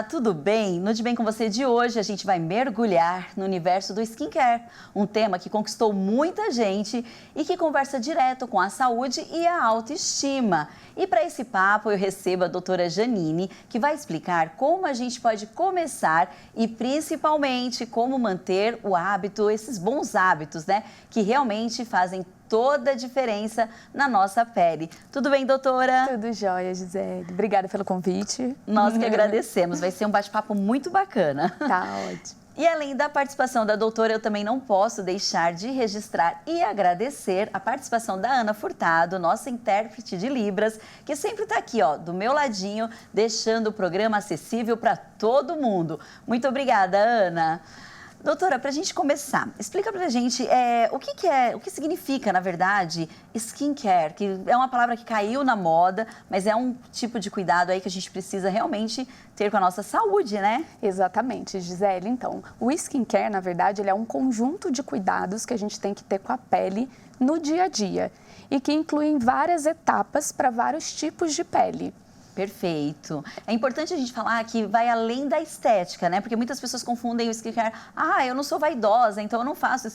Olá, tudo bem? No De Bem Com Você de hoje, a gente vai mergulhar no universo do skincare, um tema que conquistou muita gente e que conversa direto com a saúde e a autoestima. E para esse papo, eu recebo a doutora Janine, que vai explicar como a gente pode começar e principalmente como manter o hábito, esses bons hábitos, né? Que realmente fazem toda a diferença na nossa pele. Tudo bem, doutora? Tudo jóia, Gisele. Obrigada pelo convite. Nós que agradecemos. Vai ser um bate-papo muito bacana. Tá ótimo. E além da participação da doutora, eu também não posso deixar de registrar e agradecer a participação da Ana Furtado, nossa intérprete de Libras, que sempre está aqui, ó, do meu ladinho, deixando o programa acessível para todo mundo. Muito obrigada, Ana. Doutora, para a gente começar, explica para a gente o que significa, na verdade, skincare, que é uma palavra que caiu na moda, mas é um tipo de cuidado aí que a gente precisa realmente ter com a nossa saúde, né? Exatamente, Gisele. Então, o skincare, na verdade, ele é um conjunto de cuidados que a gente tem que ter com a pele no dia a dia e que incluem várias etapas para vários tipos de pele. Perfeito. É importante a gente falar que vai além da estética, né? Porque muitas pessoas confundem o skincare. Ah, eu não sou vaidosa, então eu não faço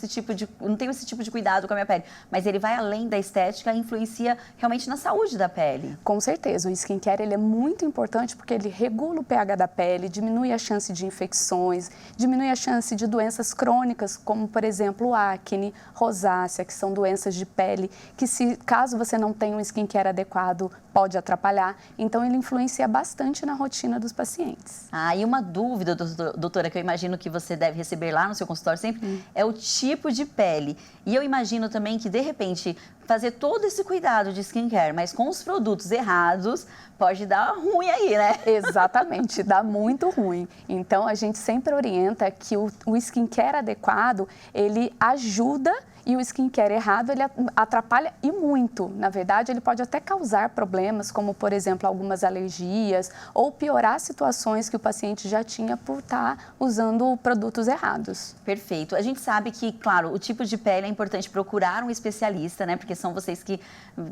não tenho esse tipo de cuidado com a minha pele. Mas ele vai além da estética e influencia realmente na saúde da pele. Com certeza, o skincare ele é muito importante porque ele regula o pH da pele, diminui a chance de infecções, diminui a chance de doenças crônicas, como por exemplo acne, rosácea, que são doenças de pele que caso você não tenha um skincare adequado, pode atrapalhar. Então, ele influencia bastante na rotina dos pacientes. Ah, e uma dúvida, doutora, que eu imagino que você deve receber lá no seu consultório sempre, é o tipo de pele. E eu imagino também que, de repente, fazer todo esse cuidado de skincare, mas com os produtos errados, pode dar ruim aí, né? Exatamente, dá muito ruim. Então, a gente sempre orienta que o skincare adequado, ele ajuda e o skincare errado, ele atrapalha e muito. Na verdade, ele pode até causar problemas, como, por exemplo, algumas alergias ou piorar situações que o paciente já tinha por estar usando produtos errados. Perfeito. A gente sabe que, claro, o tipo de pele é importante procurar um especialista, né? Porque são vocês que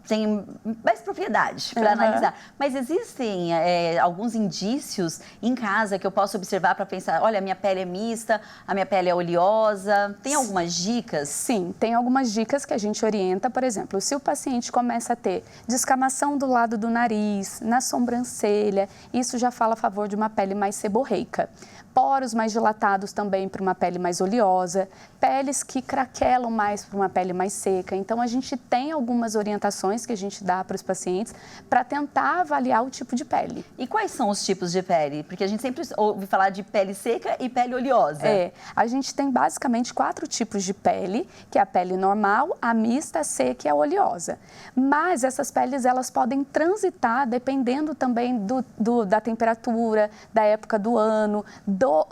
têm mais propriedade para analisar. Mas existem alguns indícios em casa que eu posso observar para pensar, olha, a minha pele é mista, a minha pele é oleosa. Tem algumas dicas? Sim, tem algumas dicas que a gente orienta, por exemplo, se o paciente começa a ter descamação do lado do nariz, na sobrancelha, isso já fala a favor de uma pele mais seborreica. Poros mais dilatados também para uma pele mais oleosa, peles que craquelam mais para uma pele mais seca. Então, a gente tem algumas orientações que a gente dá para os pacientes para tentar avaliar o tipo de pele. E quais são os tipos de pele? Porque a gente sempre ouve falar de pele seca e pele oleosa. A gente tem basicamente 4 tipos de pele, que é a pele normal, a mista, a seca e a oleosa. Mas essas peles, elas podem transitar dependendo também da temperatura, da época do ano,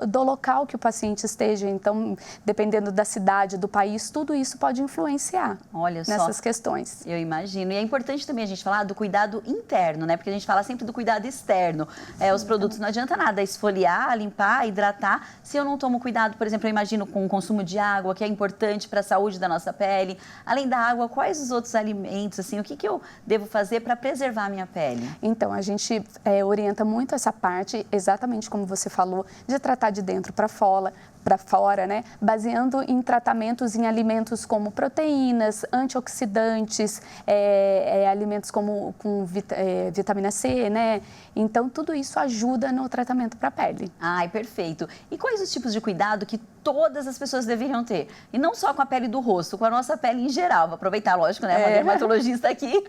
do local que o paciente esteja. Então, dependendo da cidade, do país, tudo isso pode influenciar nessas questões. Eu imagino. E é importante também a gente falar do cuidado interno, né? Porque a gente fala sempre do cuidado externo. Os produtos não adianta nada esfoliar, limpar, hidratar, se eu não tomo cuidado, por exemplo, eu imagino com o consumo de água, que é importante para a saúde da nossa pele. Além da água, quais os outros alimentos, assim, o que eu devo fazer para preservar a minha pele? Então, a gente orienta muito essa parte, exatamente como você falou, de tratar de dentro para fora, né? Baseando em tratamentos em alimentos como proteínas, antioxidantes, alimentos com vitamina C, né? Então, tudo isso ajuda no tratamento para a pele. Ai, perfeito. E quais os tipos de cuidado que todas as pessoas deveriam ter? E não só com a pele do rosto, com a nossa pele em geral. Vou aproveitar, lógico, né? Uma dermatologista aqui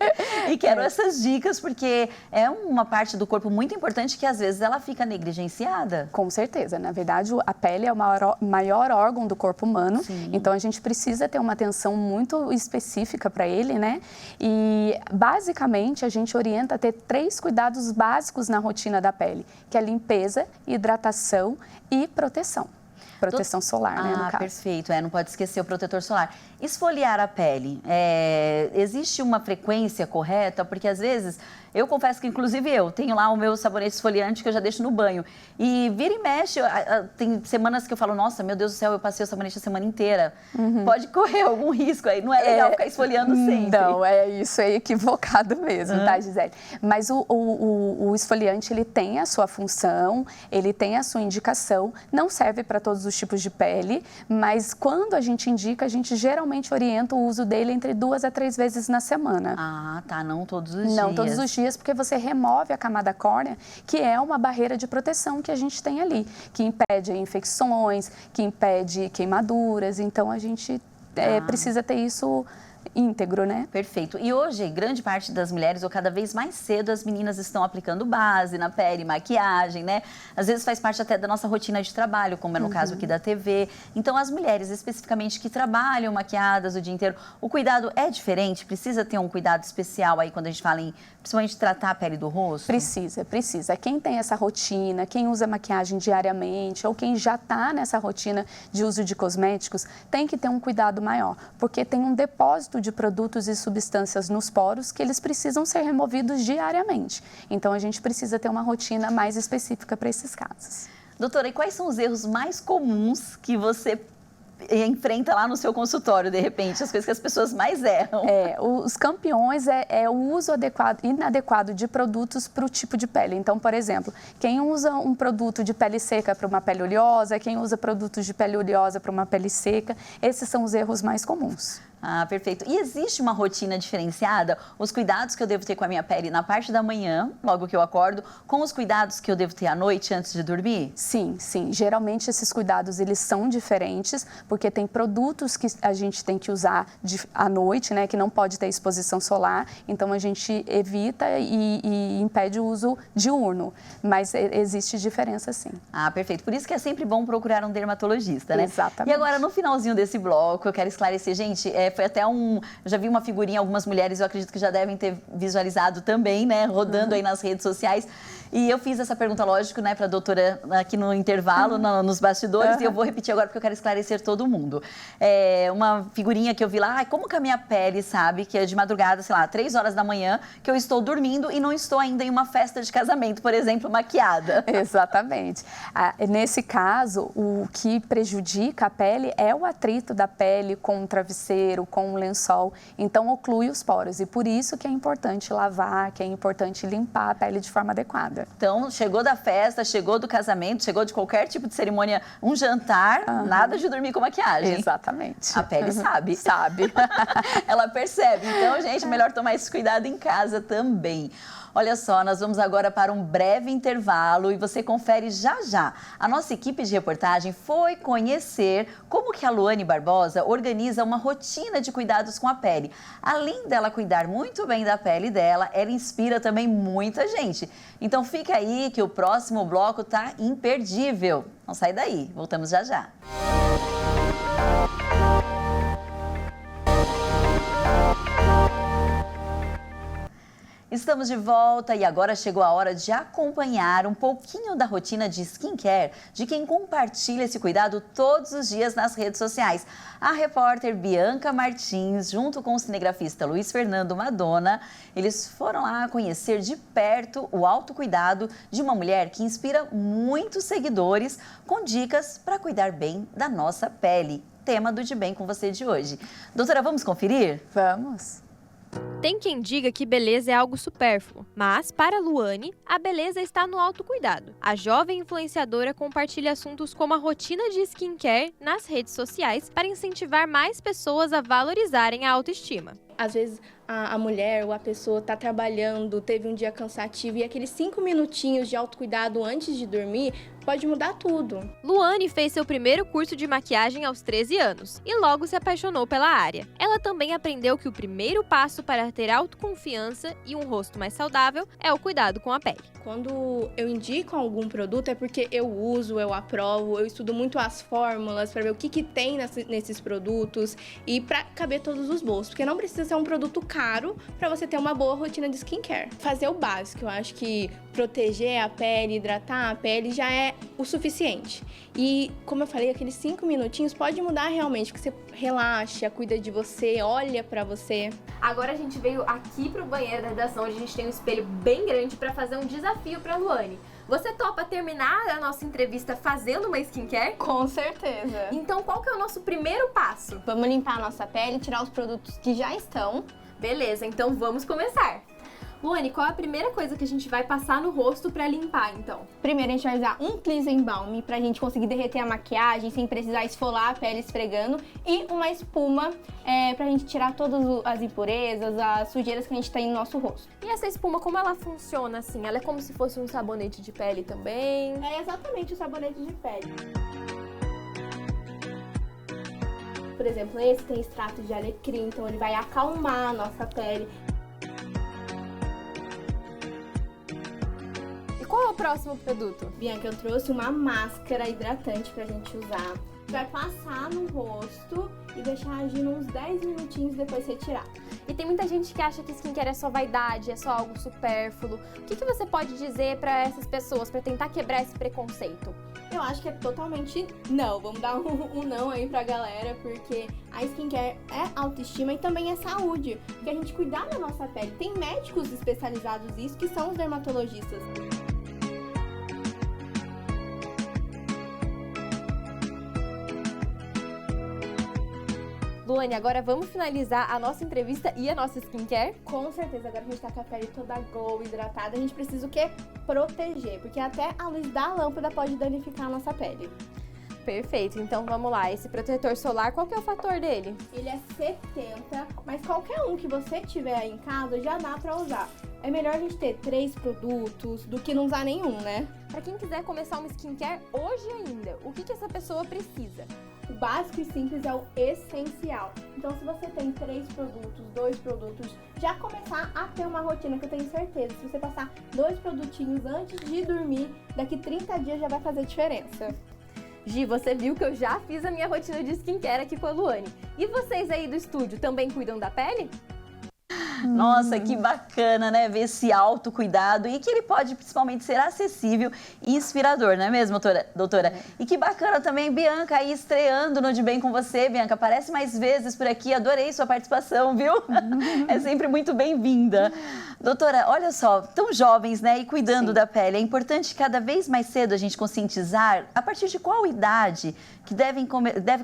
e quero essas dicas, porque é uma parte do corpo muito importante que às vezes ela fica negligenciada. Com certeza. Na verdade, a pele é o maior órgão do corpo humano. Sim. Então, a gente precisa ter uma atenção muito específica para ele, né? E, basicamente, a gente orienta a ter 3 cuidados básicos na rotina da pele, que é limpeza, hidratação e proteção. proteção solar, né, no caso. Perfeito. Não pode esquecer o protetor solar. Esfoliar a pele, existe uma frequência correta? Porque às vezes, eu confesso que inclusive eu tenho lá o meu sabonete esfoliante que eu já deixo no banho. E vira e mexe, tem semanas que eu falo, nossa, meu Deus do céu, eu passei o sabonete a semana inteira. Pode correr algum risco aí, não é legal ficar esfoliando sempre. Não, isso é equivocado mesmo, tá, Gisele? Mas o esfoliante, ele tem a sua função, ele tem a sua indicação, não serve para todos os tipos de pele, mas quando a gente indica, a gente geralmente orienta o uso dele entre 2 a 3 vezes na semana. Tá, não todos os dias. Não todos os dias, porque você remove a camada córnea, que é uma barreira de proteção que a gente tem ali, que impede infecções, que impede queimaduras, então a gente precisa ter isso íntegro, né? Perfeito. E hoje, grande parte das mulheres, ou cada vez mais cedo, as meninas estão aplicando base na pele, maquiagem, né? Às vezes faz parte até da nossa rotina de trabalho, como é no caso aqui da TV. Então, as mulheres, especificamente, que trabalham maquiadas o dia inteiro, o cuidado é diferente? Precisa ter um cuidado especial aí quando a gente fala em, principalmente, tratar a pele do rosto? Precisa. Quem tem essa rotina, quem usa maquiagem diariamente, ou quem já está nessa rotina de uso de cosméticos, tem que ter um cuidado maior, porque tem um depósito de produtos e substâncias nos poros que eles precisam ser removidos diariamente. Então, a gente precisa ter uma rotina mais específica para esses casos. Doutora, e quais são os erros mais comuns que você enfrenta lá no seu consultório, de repente, as coisas que as pessoas mais erram? Os campeões é o uso inadequado de produtos para o tipo de pele. Então, por exemplo, quem usa um produto de pele seca para uma pele oleosa, quem usa produtos de pele oleosa para uma pele seca, esses são os erros mais comuns. Perfeito. E existe uma rotina diferenciada? Os cuidados que eu devo ter com a minha pele na parte da manhã, logo que eu acordo, com os cuidados que eu devo ter à noite antes de dormir? Sim. Geralmente esses cuidados, eles são diferentes, porque tem produtos que a gente tem que usar à noite, né, que não pode ter exposição solar, então a gente evita e impede o uso diurno, mas existe diferença sim. Perfeito. Por isso que é sempre bom procurar um dermatologista, né? Exatamente. E agora, no finalzinho desse bloco, eu quero esclarecer, gente, foi até eu já vi uma figurinha, algumas mulheres, eu acredito que já devem ter visualizado também, né, rodando aí nas redes sociais. E eu fiz essa pergunta, lógico, né, para a doutora aqui no intervalo, nos bastidores, e eu vou repetir agora porque eu quero esclarecer todo mundo. Uma figurinha que eu vi lá, como que a minha pele sabe que é de madrugada, sei lá, 3 horas da manhã, que eu estou dormindo e não estou ainda em uma festa de casamento, por exemplo, maquiada? Exatamente. Nesse caso, o que prejudica a pele é o atrito da pele com o travesseiro, com o lençol, então oclui os poros, e por isso que é importante lavar, que é importante limpar a pele de forma adequada. Então, chegou da festa, chegou do casamento, chegou de qualquer tipo de cerimônia, um jantar, nada de dormir com maquiagem. Exatamente. A pele sabe. Sabe. Ela percebe. Então, gente, melhor tomar esse cuidado em casa também. Olha só, nós vamos agora para um breve intervalo e você confere já já. A nossa equipe de reportagem foi conhecer como que a Luane Barbosa organiza uma rotina de cuidados com a pele. Além dela cuidar muito bem da pele dela, ela inspira também muita gente. Então fica aí que o próximo bloco tá imperdível. Não sai daí, voltamos já já. Estamos de volta e agora chegou a hora de acompanhar um pouquinho da rotina de skincare de quem compartilha esse cuidado todos os dias nas redes sociais. A repórter Bianca Martins, junto com o cinegrafista Luiz Fernando Madonna, eles foram lá conhecer de perto o autocuidado de uma mulher que inspira muitos seguidores com dicas para cuidar bem da nossa pele. Tema do De Bem com Você de hoje. Doutora, vamos conferir? Vamos! Tem quem diga que beleza é algo supérfluo, mas, para Luane, a beleza está no autocuidado. A jovem influenciadora compartilha assuntos como a rotina de skincare nas redes sociais para incentivar mais pessoas a valorizarem a autoestima. Às vezes a mulher ou a pessoa está trabalhando, teve um dia cansativo e aqueles 5 minutinhos de autocuidado antes de dormir pode mudar tudo. Luane fez seu primeiro curso de maquiagem aos 13 anos e logo se apaixonou pela área. Ela também aprendeu que o primeiro passo para ter autoconfiança e um rosto mais saudável é o cuidado com a pele. Quando eu indico algum produto é porque eu uso, eu aprovo, eu estudo muito as fórmulas para ver o que tem nesses produtos e para caber todos os bolsos, porque não precisa ser um produto caro para você ter uma boa rotina de skincare. Fazer o básico, eu acho que proteger a pele, hidratar a pele já é o suficiente. E, como eu falei, aqueles 5 minutinhos pode mudar realmente, que você relaxa, cuida de você, olha pra você. Agora a gente veio aqui pro banheiro da redação, onde a gente tem um espelho bem grande para fazer um desafio pra Luane. Você topa terminar a nossa entrevista fazendo uma skincare? Com certeza. Então qual que é o nosso primeiro passo? Vamos limpar a nossa pele, tirar os produtos que já estão. Beleza, então vamos começar. Luane, qual é a primeira coisa que a gente vai passar no rosto pra limpar, então? Primeiro a gente vai usar um cleansing balm pra gente conseguir derreter a maquiagem sem precisar esfolar a pele esfregando, e uma espuma pra gente tirar todas as impurezas, as sujeiras que a gente tem no nosso rosto. E essa espuma, como ela funciona assim? Ela é como se fosse um sabonete de pele também? É exatamente o sabonete de pele. Por exemplo, esse tem extrato de alecrim, então ele vai acalmar a nossa pele. Qual é o próximo produto? Bianca, eu trouxe uma máscara hidratante pra gente usar. Vai passar no rosto e deixar agindo uns 10 minutinhos, depois retirar. E tem muita gente que acha que skincare é só vaidade, é só algo supérfluo. O que você pode dizer pra essas pessoas, pra tentar quebrar esse preconceito? Eu acho que é totalmente não. Vamos dar um não aí pra galera, porque a skincare é autoestima e também é saúde. Porque a gente cuidar da nossa pele. Tem médicos especializados nisso, que são os dermatologistas. Luane, agora vamos finalizar a nossa entrevista e a nossa skincare? Com certeza, agora a gente tá com a pele toda glow, hidratada, a gente precisa o quê? Proteger, porque até a luz da lâmpada pode danificar a nossa pele. Perfeito, então vamos lá. Esse protetor solar, qual que é o fator dele? Ele é 70, mas qualquer um que você tiver aí em casa já dá pra usar. É melhor a gente ter 3 produtos do que não usar nenhum, né? Pra quem quiser começar uma skincare hoje ainda, o que essa pessoa precisa? O básico e simples é o essencial. Então, se você tem 3 produtos, 2 produtos, já começar a ter uma rotina, que eu tenho certeza. Se você passar 2 produtinhos antes de dormir, daqui 30 dias já vai fazer diferença. Gi, você viu que eu já fiz a minha rotina de skincare aqui com a Luane. E vocês aí do estúdio também cuidam da pele? Nossa, que bacana, né? Ver esse autocuidado e que ele pode principalmente ser acessível e inspirador, não é mesmo, doutora? E que bacana também, Bianca, aí estreando no De Bem com você, Bianca. Aparece mais vezes por aqui, adorei sua participação, viu? É sempre muito bem-vinda. Doutora, olha só, tão jovens, né? E cuidando da pele. É importante cada vez mais cedo a gente conscientizar a partir de qual idade que deve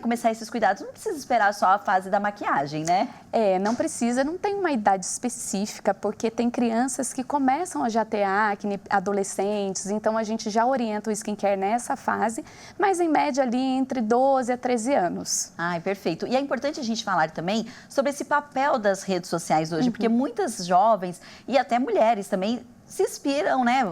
começar esses cuidados. Não precisa esperar só a fase da maquiagem, né? Não precisa, não tem uma idade específica, porque tem crianças que começam a já ter acne, adolescentes, então a gente já orienta o skincare nessa fase, mas em média ali entre 12 a 13 anos. Ai, perfeito. E é importante a gente falar também sobre esse papel das redes sociais hoje, porque muitas jovens e até mulheres também se inspiram, né?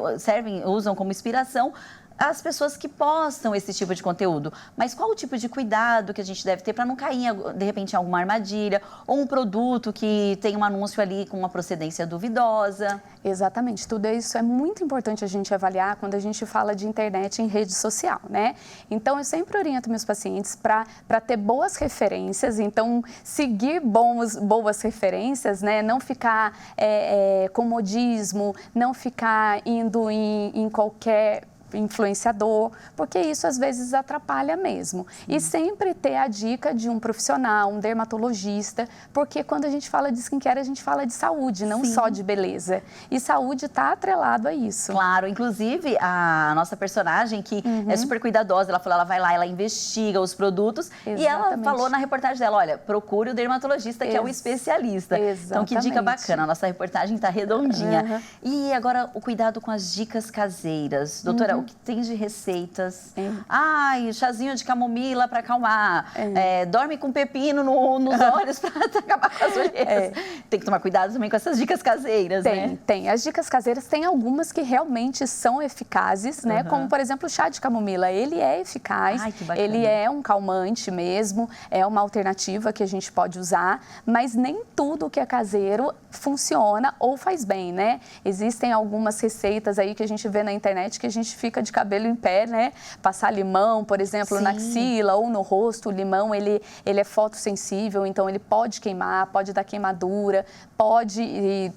Usam como inspiração as pessoas que postam esse tipo de conteúdo. Mas qual o tipo de cuidado que a gente deve ter para não cair, de repente, em alguma armadilha ou um produto que tem um anúncio ali com uma procedência duvidosa? Exatamente. Tudo isso é muito importante a gente avaliar quando a gente fala de internet em rede social, né? Então, eu sempre oriento meus pacientes para ter boas referências, então, seguir boas referências, né? Não ficar com modismo, não ficar indo em qualquer influenciador, porque isso às vezes atrapalha mesmo. E sempre ter a dica de um profissional, um dermatologista, porque quando a gente fala de skincare, a gente fala de saúde, não só de beleza. E saúde está atrelado a isso. Claro, inclusive a nossa personagem, que é super cuidadosa, ela falou, ela vai lá, ela investiga os produtos. Exatamente. E ela falou na reportagem dela, olha, procure o dermatologista, que é o especialista. Exatamente. Então, que dica bacana, a nossa reportagem está redondinha. E agora, o cuidado com as dicas caseiras. Doutora, o que tem de receitas? Ai, chazinho de camomila para acalmar. Dorme com pepino nos olhos para acabar com as olheiras. Tem que tomar cuidado também com essas dicas caseiras, né? Tem. As dicas caseiras, tem algumas que realmente são eficazes, né? Como, por exemplo, o chá de camomila. Ele é eficaz, ele é um calmante mesmo, é uma alternativa que a gente pode usar, mas nem tudo que é caseiro funciona ou faz bem, né? Existem algumas receitas aí que a gente vê na internet que a gente fica fica de cabelo em pé, né? Passar limão, por exemplo, Sim. na axila ou no rosto. O limão, ele é fotossensível, então ele pode queimar, pode dar queimadura, pode,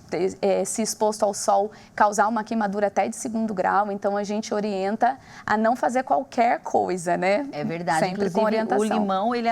se exposto ao sol, causar uma queimadura até de 2º grau. Então, a gente orienta a não fazer qualquer coisa, né? É verdade. Sempre Inclusive, com orientação. o limão, ele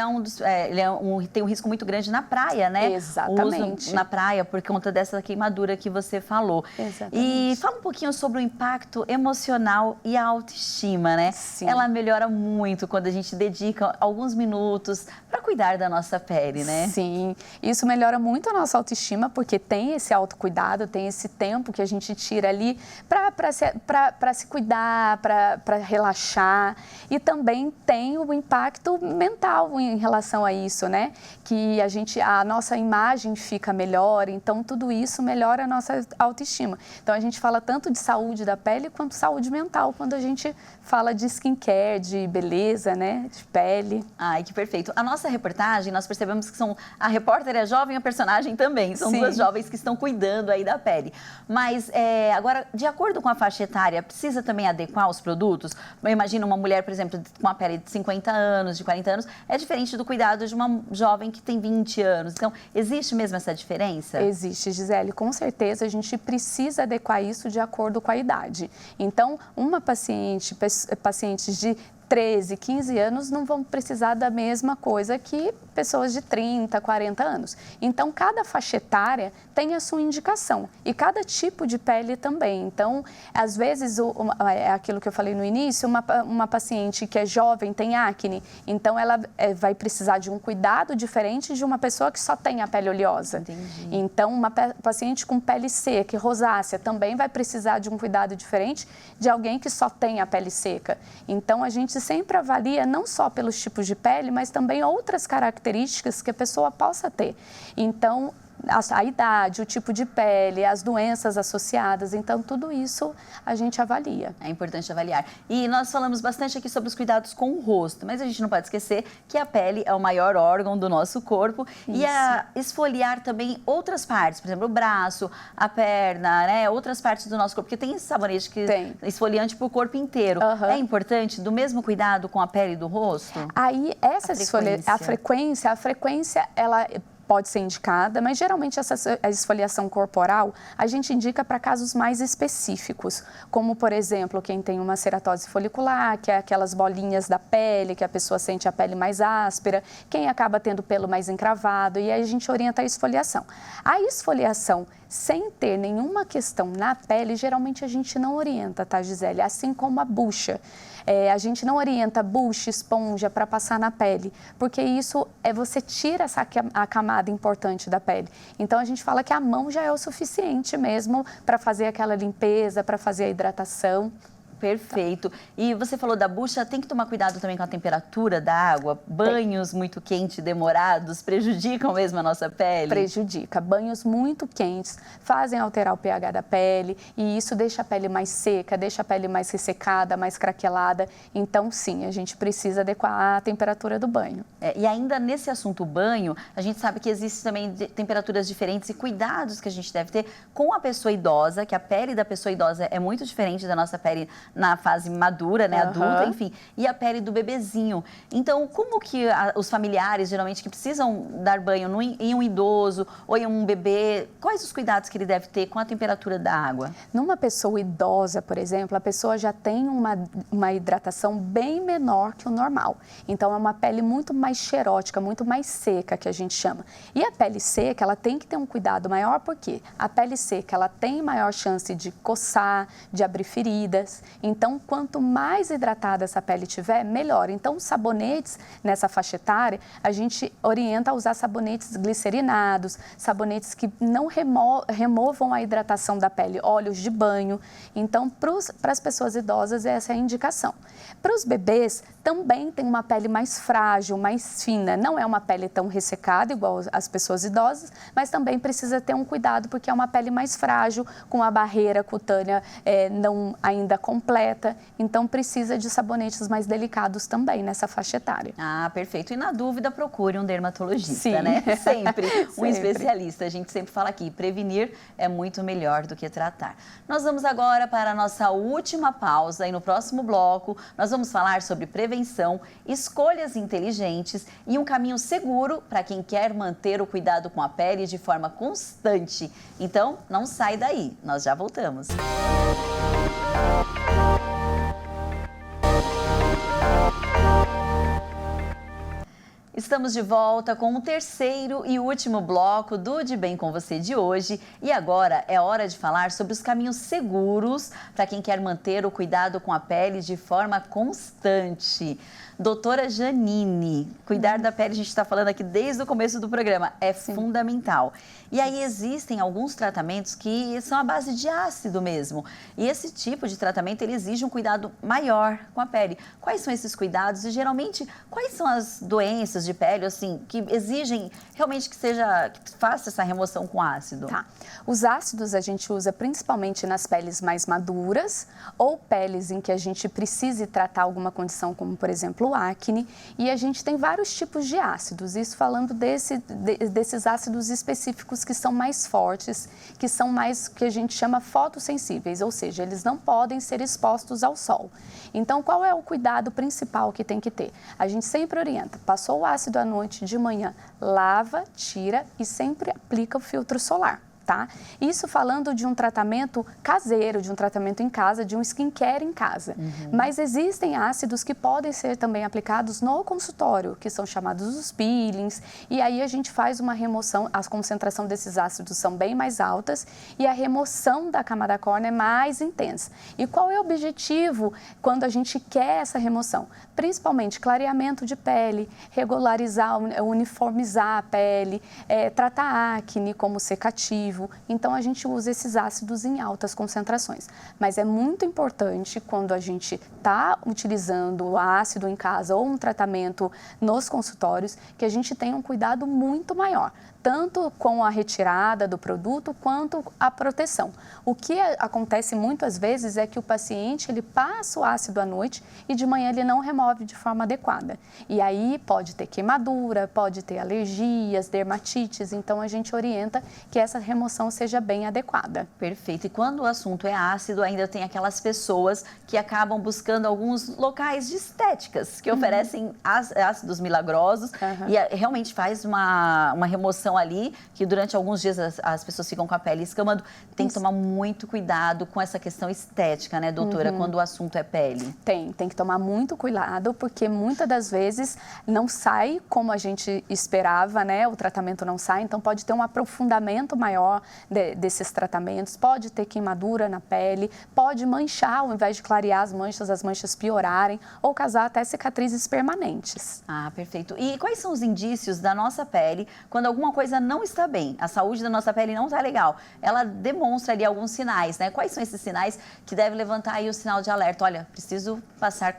tem um risco muito grande na praia, né? Exatamente. O uso na praia por conta dessa queimadura que você falou. Exatamente. E fala um pouquinho sobre o impacto emocional e a autoestima, né? Sim. Ela melhora muito quando a gente dedica alguns minutos para cuidar da nossa pele, né? Sim, isso melhora muito a nossa autoestima, porque tem esse autocuidado, tem esse tempo que a gente tira ali para se cuidar, para relaxar. E também tem o impacto mental em relação a isso, né? Que a nossa imagem fica melhor, então tudo isso melhora a nossa autoestima. Então a gente fala tanto de saúde da pele quanto saúde mental quando a gente fala de skincare, de beleza, né? De pele. Ai, que perfeito. A nossa reportagem, nós percebemos que a repórter é jovem e a personagem também. São Sim. duas jovens que estão cuidando aí da pele. Mas, agora, de acordo com a faixa etária, precisa também adequar os produtos? Eu imagino uma mulher, por exemplo, com a pele de 50 anos, de 40 anos, é diferente do cuidado de uma jovem que tem 20 anos. Então, existe mesmo essa diferença? Existe, Gisele. Com certeza, a gente precisa adequar isso de acordo com a idade. Então, pacientes de 13, 15 anos não vão precisar da mesma coisa que pessoas de 30, 40 anos. Então, cada faixa etária tem a sua indicação e cada tipo de pele também. Então, às vezes, é aquilo que eu falei no início, uma paciente que é jovem, tem acne, então ela vai precisar de um cuidado diferente de uma pessoa que só tem a pele oleosa. Entendi. Então, uma paciente com pele seca e rosácea também vai precisar de um cuidado diferente de alguém que só tem a pele seca. Então, a gente sempre avalia não só pelos tipos de pele, mas também outras características que a pessoa possa ter. Então, a idade, o tipo de pele, as doenças associadas, então tudo isso a gente avalia. É importante avaliar. E nós falamos bastante aqui sobre os cuidados com o rosto, mas a gente não pode esquecer que a pele é o maior órgão do nosso corpo. Isso. E esfoliar também outras partes, por exemplo, o braço, a perna, né? Outras partes do nosso corpo, porque tem esse sabonete que esfoliante para o corpo inteiro. É importante do mesmo cuidado com a pele do rosto? Aí, a frequência, ela pode ser indicada, mas geralmente a esfoliação corporal a gente indica para casos mais específicos, como, por exemplo, quem tem uma ceratose folicular, que é aquelas bolinhas da pele, que a pessoa sente a pele mais áspera, quem acaba tendo pelo mais encravado, e aí a gente orienta a esfoliação. A esfoliação sem ter nenhuma questão na pele, geralmente a gente não orienta, tá, Gisele? Assim como a bucha. A gente não orienta bucha, esponja para passar na pele, porque isso você tira a camada importante da pele. Então, a gente fala que a mão já é o suficiente mesmo para fazer aquela limpeza, para fazer a hidratação. Perfeito. E você falou da bucha, tem que tomar cuidado também com a temperatura da água? Banhos muito quentes, demorados, prejudicam mesmo a nossa pele? Prejudica. Banhos muito quentes fazem alterar o pH da pele e isso deixa a pele mais seca, deixa a pele mais ressecada, mais craquelada. Então, sim, a gente precisa adequar a temperatura do banho. E ainda nesse assunto banho, a gente sabe que existem também temperaturas diferentes e cuidados que a gente deve ter com a pessoa idosa, que a pele da pessoa idosa é muito diferente da nossa pele na fase madura, né, adulta, enfim, e a pele do bebezinho. Então, como que os familiares, geralmente, que precisam dar banho em um idoso ou em um bebê, quais os cuidados que ele deve ter com a temperatura da água? Numa pessoa idosa, por exemplo, a pessoa já tem uma hidratação bem menor que o normal. Então, é uma pele muito mais xerótica, muito mais seca, que a gente chama. E a pele seca, ela tem que ter um cuidado maior, porque a pele seca, ela tem maior chance de coçar, de abrir feridas. Então, quanto mais hidratada essa pele tiver, melhor. Então, sabonetes nessa faixa etária, a gente orienta a usar sabonetes glicerinados, sabonetes que não removam a hidratação da pele, óleos de banho. Então, para as pessoas idosas, essa é a indicação. Para os bebês, também tem uma pele mais frágil, mais fina. Não é uma pele tão ressecada, igual as pessoas idosas, mas também precisa ter um cuidado, porque é uma pele mais frágil, com a barreira cutânea não ainda completa. completa, então precisa de sabonetes mais delicados também nessa faixa etária. Ah, perfeito. E na dúvida, procure um dermatologista, Sim. né? Sempre um Sempre. especialista. A gente sempre fala aqui, prevenir é muito melhor do que tratar. Nós vamos agora para a nossa última pausa e no próximo bloco nós vamos falar sobre prevenção, escolhas inteligentes e um caminho seguro para quem quer manter o cuidado com a pele de forma constante. Então, não sai daí, nós já voltamos. Estamos de volta com o terceiro e último bloco do De Bem com Você de hoje. E agora é hora de falar sobre os caminhos seguros para quem quer manter o cuidado com a pele de forma constante. Doutora Janine, cuidar da pele, a gente está falando aqui desde o começo do programa, é fundamental. E aí existem alguns tratamentos que são à base de ácido mesmo. E esse tipo de tratamento, ele exige um cuidado maior com a pele. Quais são esses cuidados e geralmente quais são as doenças de pele, assim, que exigem realmente que faça essa remoção com ácido? Tá. Os ácidos a gente usa principalmente nas peles mais maduras ou peles em que a gente precise tratar alguma condição, como por exemplo o acne, e a gente tem vários tipos de ácidos, isso falando desses ácidos específicos que são mais fortes, que são mais, que a gente chama fotossensíveis, ou seja, eles não podem ser expostos ao sol. Então, qual é o cuidado principal que tem que ter? A gente sempre orienta, passou o ácido à noite, de manhã, lava, tira e sempre aplica o filtro solar. Tá? Isso falando de um tratamento caseiro, de um tratamento em casa, de um skincare em casa. Mas existem ácidos que podem ser também aplicados no consultório, que são chamados os peelings, e aí a gente faz uma remoção, a concentração desses ácidos são bem mais altas e a remoção da camada córnea é mais intensa. E qual é o objetivo quando a gente quer essa remoção? Principalmente clareamento de pele, regularizar, uniformizar a pele, tratar acne como secativo. Então, a gente usa esses ácidos em altas concentrações. Mas é muito importante, quando a gente está utilizando o ácido em casa ou um tratamento nos consultórios, que a gente tenha um cuidado muito maior, tanto com a retirada do produto, quanto a proteção. O que acontece muitas vezes é que o paciente, ele passa o ácido à noite e de manhã ele não remove de forma adequada. E aí pode ter queimadura, pode ter alergias, dermatites, então a gente orienta que essa remoção seja bem adequada. Perfeito. E quando o assunto é ácido, ainda tem aquelas pessoas que acabam buscando alguns locais de estéticas, que oferecem ácidos milagrosos e realmente faz uma remoção ali, que durante alguns dias as pessoas ficam com a pele escamando. Tem que tomar muito cuidado com essa questão estética, né, doutora, quando o assunto é pele. Tem que tomar muito cuidado, porque muitas das vezes não sai como a gente esperava, né, o tratamento não sai, então pode ter um aprofundamento maior desses tratamentos, pode ter queimadura na pele, pode manchar, ao invés de clarear as manchas piorarem, ou causar até cicatrizes permanentes. Ah, perfeito. E quais são os indícios da nossa pele quando alguma coisa não está bem, a saúde da nossa pele não está legal? Ela demonstra ali alguns sinais, né? Quais são esses sinais que devem levantar aí o sinal de alerta? Olha, preciso passar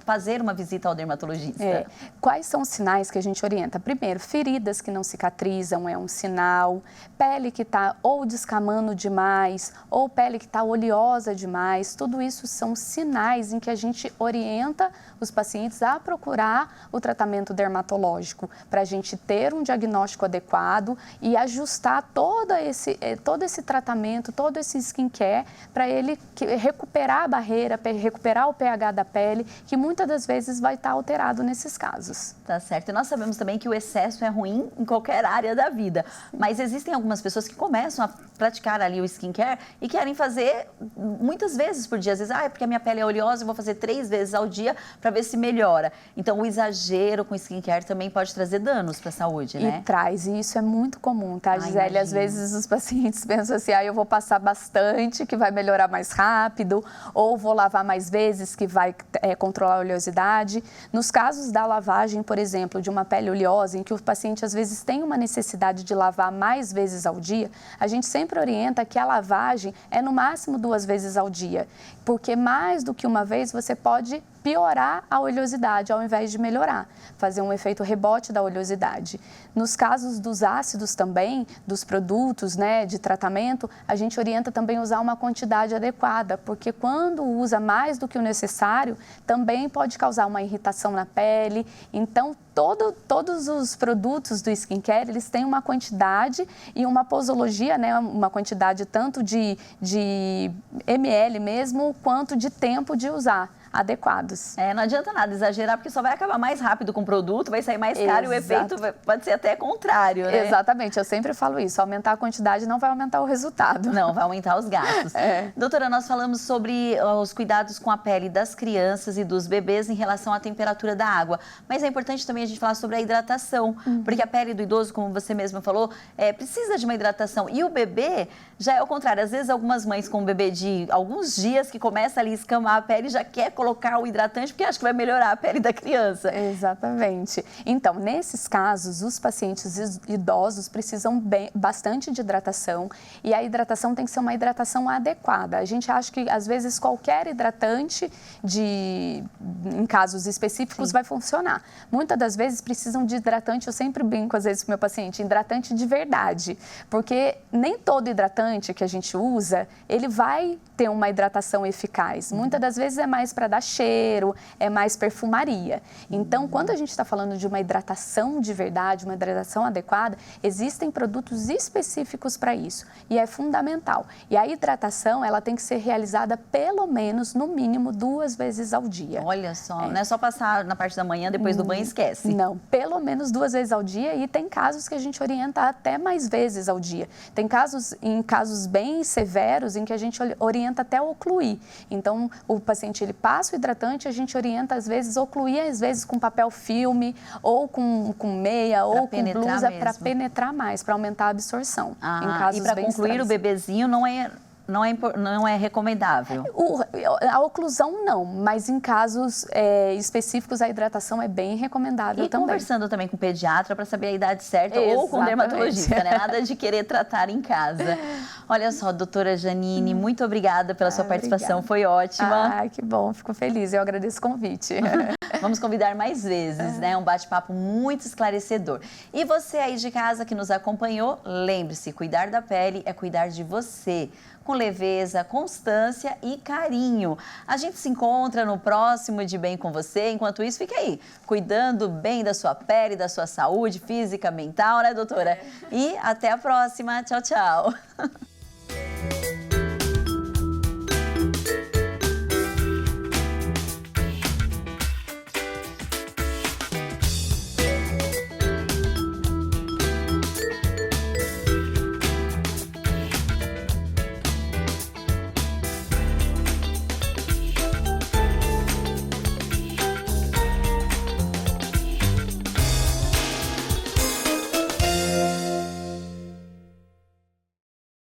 fazer uma visita ao dermatologista. Quais são os sinais que a gente orienta? Primeiro, feridas que não cicatrizam é um sinal, pele que está ou descamando demais, ou pele que está oleosa demais, tudo isso são sinais em que a gente orienta os pacientes a procurar o tratamento dermatológico, para a gente ter um diagnóstico adequado e ajustar todo esse tratamento, todo esse skincare, para ele recuperar a barreira, recuperar o pH da pele, que muitas das vezes vai estar alterado nesses casos. Tá certo. E nós sabemos também que o excesso é ruim em qualquer área da vida, mas existem algumas pessoas que começam a praticar ali o skincare e querem fazer muitas vezes por dia. Às vezes, porque a minha pele é oleosa, eu vou fazer 3 vezes ao dia para ver se melhora. Então, o exagero com skincare também pode trazer danos para a saúde, né? E traz, e isso é muito comum, tá, Gisele? Às vezes os pacientes pensam assim, eu vou passar bastante, que vai melhorar mais rápido, ou vou lavar mais vezes, que vai controlar a oleosidade. Nos casos da lavagem, por exemplo, de uma pele oleosa, em que o paciente às vezes tem uma necessidade de lavar mais vezes ao dia, a gente sempre orienta que a lavagem é no máximo 2 vezes ao dia, porque mais do que uma vez você pode piorar a oleosidade ao invés de melhorar, fazer um efeito rebote da oleosidade. Nos casos dos ácidos também, dos produtos, né, de tratamento, a gente orienta também usar uma quantidade adequada, porque quando usa mais do que o necessário, também pode causar uma irritação na pele. Então, todos os produtos do skincare, eles têm uma quantidade e uma posologia, né, uma quantidade tanto de ml mesmo, quanto de tempo de usar, adequados. Não adianta nada exagerar, porque só vai acabar mais rápido com o produto, vai sair mais caro e o efeito pode ser até contrário, né? Exatamente, eu sempre falo isso, aumentar a quantidade não vai aumentar o resultado. Não, vai aumentar os gastos. Doutora, nós falamos sobre os cuidados com a pele das crianças e dos bebês em relação à temperatura da água, mas é importante também a gente falar sobre a hidratação, porque a pele do idoso, como você mesma falou, precisa de uma hidratação, e o bebê já é o contrário. Às vezes algumas mães com um bebê de alguns dias que começa ali a escamar a pele já quer colocar o hidratante porque acha que vai melhorar a pele da criança. Exatamente. Então, nesses casos, os pacientes idosos precisam bastante de hidratação, e a hidratação tem que ser uma hidratação adequada. A gente acha que, às vezes, qualquer hidratante, em casos específicos, vai funcionar. Muitas das vezes precisam de hidratante, eu sempre brinco, às vezes, com o meu paciente, hidratante de verdade, porque nem todo hidratante que a gente usa, ele vai ter uma hidratação eficaz. Muitas das vezes é mais para dar cheiro, é mais perfumaria. Então, quando a gente está falando de uma hidratação de verdade, uma hidratação adequada, existem produtos específicos para isso, e é fundamental. E a hidratação, ela tem que ser realizada pelo menos, no mínimo, 2 vezes ao dia. Olha só, não é só passar na parte da manhã, depois do banho esquece. Não, pelo menos 2 vezes ao dia, e tem casos que a gente orienta até mais vezes ao dia. Tem casos, em casos bem severos, em que a gente orienta até ocluir. Então, o paciente, ele passa o hidratante, a gente orienta, às vezes, ocluir, às vezes, com papel filme, ou com meia, ou com blusa, para penetrar mais, para aumentar a absorção. Em casos e para concluir, o bebezinho não é recomendável? A oclusão não, mas em casos específicos a hidratação é bem recomendável também. E conversando também com o pediatra para saber a idade certa, ou com o dermatologista, né? Nada de querer tratar em casa. Olha só, doutora Janine, muito obrigada pela sua participação, obrigada. Foi ótima. Que bom, fico feliz, eu agradeço o convite. Vamos convidar mais vezes, né? Um bate-papo muito esclarecedor. E você aí de casa que nos acompanhou, lembre-se, cuidar da pele é cuidar de você, com leveza, constância e carinho. A gente se encontra no próximo De Bem com Você. Enquanto isso, fica aí, cuidando bem da sua pele, da sua saúde física, mental, né, doutora? E até a próxima. Tchau, tchau.